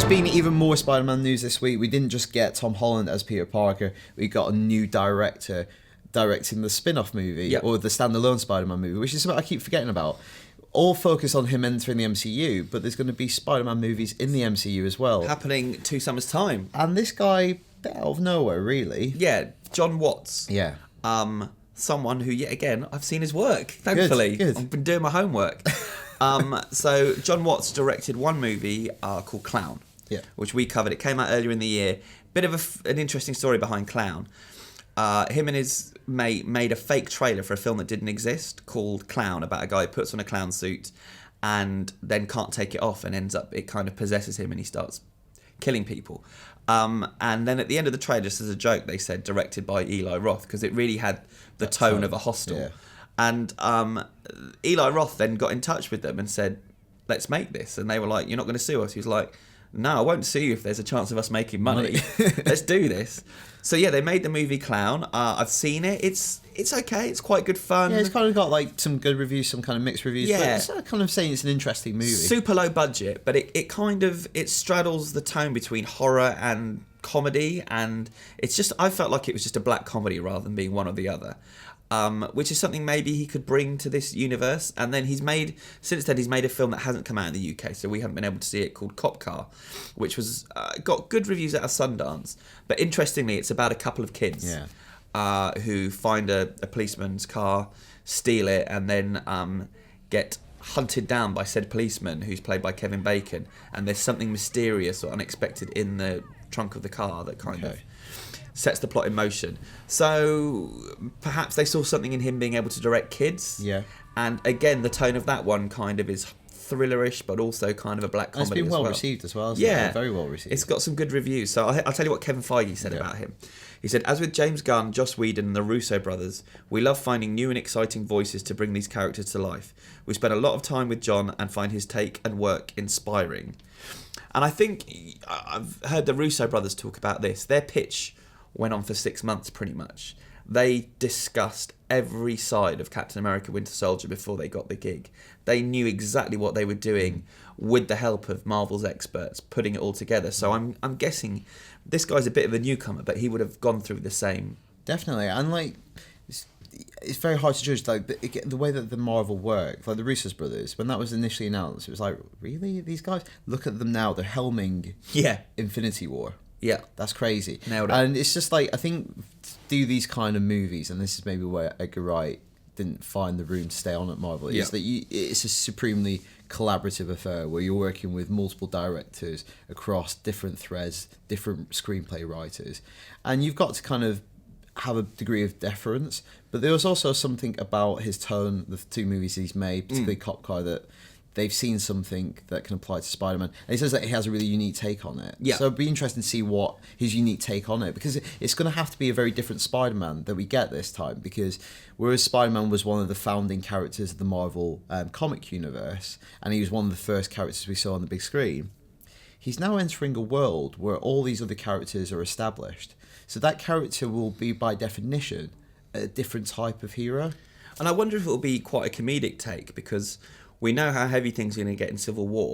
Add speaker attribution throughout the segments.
Speaker 1: been even more Spider-Man news this week. We didn't just get Tom Holland as Peter Parker. We got a new director directing the spin-off movie, or the standalone Spider-Man movie, which is something I keep forgetting about. All focus on him entering the MCU, but there's going to be Spider-Man movies in the MCU as well.
Speaker 2: Happening 2 summers' time.
Speaker 1: And this guy, bit out of nowhere, really.
Speaker 2: Yeah, Jon Watts.
Speaker 1: Yeah.
Speaker 2: Someone who, yet again, I've seen his work, thankfully.
Speaker 1: Good.
Speaker 2: I've been doing my homework. So Jon Watts directed one movie called Clown, which we covered. It came out earlier in the year. Bit of an interesting story behind Clown. Him and his mate made a fake trailer for a film that didn't exist called Clown, about a guy who puts on a clown suit and then can't take it off, and ends up, it kind of possesses him and he starts killing people. And then at the end of the trailer, just as a joke, they said directed by Eli Roth, because it really had the tone of a Hostel. Yeah. And Eli Roth then got in touch with them and said, let's make this. And they were like, you're not going to sue us? He was like, no, I won't sue you if there's a chance of us making money. Let's do this. So yeah, they made the movie Clown. I've seen it. It's okay. It's quite good fun.
Speaker 1: Yeah, it's kind of got like some good reviews, some kind of mixed reviews.
Speaker 2: Yeah.
Speaker 1: But it's kind of saying it's an interesting movie.
Speaker 2: Super low budget, but it kind of, it straddles the tone between horror and comedy, and it's just, I felt like it was just a black comedy rather than being one or the other. Which is something maybe he could bring to this universe. And then since then he's made a film that hasn't come out in the UK, so we haven't been able to see it, called Cop Car, which was got good reviews out of Sundance. But interestingly, it's about a couple of kids who find a policeman's car, steal it, and then get hunted down by said policeman, who's played by Kevin Bacon. And there's something mysterious or unexpected in the trunk of the car that kind of sets the plot in motion. So perhaps they saw something in him being able to direct kids. Yeah. And again, the tone of that one kind of is thrillerish, but also kind of a black comedy.
Speaker 1: And it's been well received as well. Yeah, very well received.
Speaker 2: It's got some good reviews. So I'll tell you what Kevin Feige said about him. He said, as with James Gunn, Joss Whedon and the Russo brothers, we love finding new and exciting voices to bring these characters to life. We spent a lot of time with John and find his take and work inspiring. And I think I've heard the Russo brothers talk about this. Their pitch went on for 6 months pretty much. They discussed every side of Captain America Winter Soldier before they got the gig. They knew exactly what they were doing with the help of Marvel's experts, putting it all together. So I'm guessing this guy's a bit of a newcomer, but he would have gone through the same.
Speaker 1: Definitely. And like, it's very hard to judge like the way that the Marvel work, like the Russo brothers, when that was initially announced, it was like, really, these guys? Look at them now, they're helming Infinity War.
Speaker 2: Yeah.
Speaker 1: That's crazy.
Speaker 2: Nailed it.
Speaker 1: And it's just like, I think to do these kind of movies, and this is maybe where Edgar Wright didn't find the room to stay on at Marvel, is that it's a supremely collaborative affair where you're working with multiple directors across different threads, different screenplay writers, and you've got to kind of have a degree of deference. But there was also something about his tone, the 2 movies he's made, particularly Cop Car, that they've seen something that can apply to Spider-Man. And he says that he has a really unique take on it. Yeah. So it'd be interesting to see what his unique take on it, because it's going to have to be a very different Spider-Man that we get this time, because whereas Spider-Man was one of the founding characters of the Marvel comic universe, and he was one of the first characters we saw on the big screen, he's now entering a world where all these other characters are established. So that character will be, by definition, a different type of hero.
Speaker 2: And I wonder if it will be quite a comedic take, because we know how heavy things are going to get in Civil War.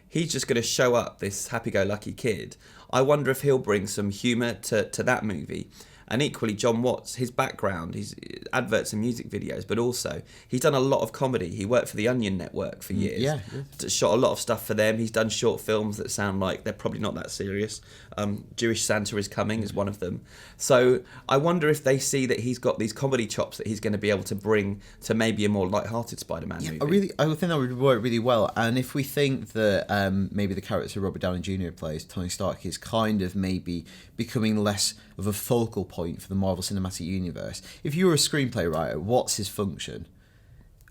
Speaker 2: He's just going to show up, this happy-go-lucky kid. I wonder if he'll bring some humour to that movie. And equally, Jon Watts, his background, his adverts and music videos, but also he's done a lot of comedy. He worked for the Onion Network for years. Yeah. Shot a lot of stuff for them. He's done short films that sound like they're probably not that serious. Jewish Santa is Coming is one of them. So I wonder if they see that he's got these comedy chops that he's going to be able to bring to maybe a more light-hearted Spider-Man movie.
Speaker 1: I think that would work really well. And if we think that maybe the character Robert Downey Jr. plays, Tony Stark, is kind of maybe becoming less of a focal point for the Marvel Cinematic Universe. If you were a screenplay writer, what's his function?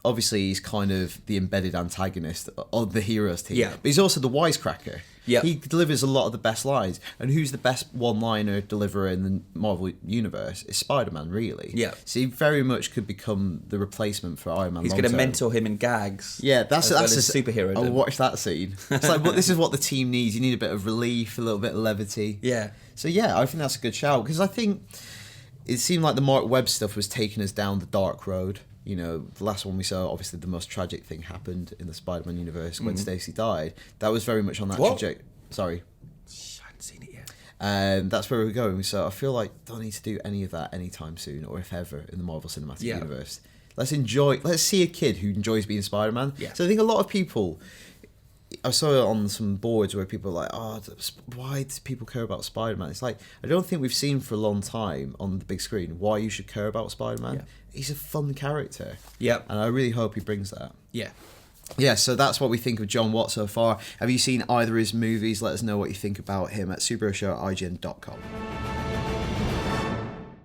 Speaker 1: Obviously, he's kind of the embedded antagonist of the heroes team. Yeah. But he's also the wisecracker. Yeah. He delivers a lot of the best lines. And who's the best one-liner deliverer in the Marvel Universe? It's Spider-Man, really. Yeah. So he very much could become the replacement for Iron Man.
Speaker 2: He's going to mentor him in gags.
Speaker 1: Yeah, that's
Speaker 2: a superhero.
Speaker 1: I'll watch that scene. It's like, this is what the team needs. You need a bit of relief, a little bit of levity. Yeah. So yeah, I think that's a good shout, because I think it seemed like the Mark Webb stuff was taking us down the dark road. You know, the last one we saw, obviously the most tragic thing happened in the Spider-Man universe when Stacey died. That was very much on that trajectory. Sorry.
Speaker 2: I haven't seen it yet.
Speaker 1: That's where we're going. So I feel like don't need to do any of that anytime soon, or if ever, in the Marvel Cinematic Universe. Let's see a kid who enjoys being Spider-Man.
Speaker 2: Yeah.
Speaker 1: So I think a lot of people, I saw it on some boards where people are like, oh, why do people care about Spider-Man? It's like, I don't think we've seen for a long time on the big screen why you should care about Spider-Man.
Speaker 2: Yeah.
Speaker 1: He's a fun character.
Speaker 2: Yep.
Speaker 1: And I really hope he brings that.
Speaker 2: Yeah.
Speaker 1: Yeah, so that's what we think of Jon Watts so far. Have you seen either of his movies? Let us know what you think about him at superhero@ign.com.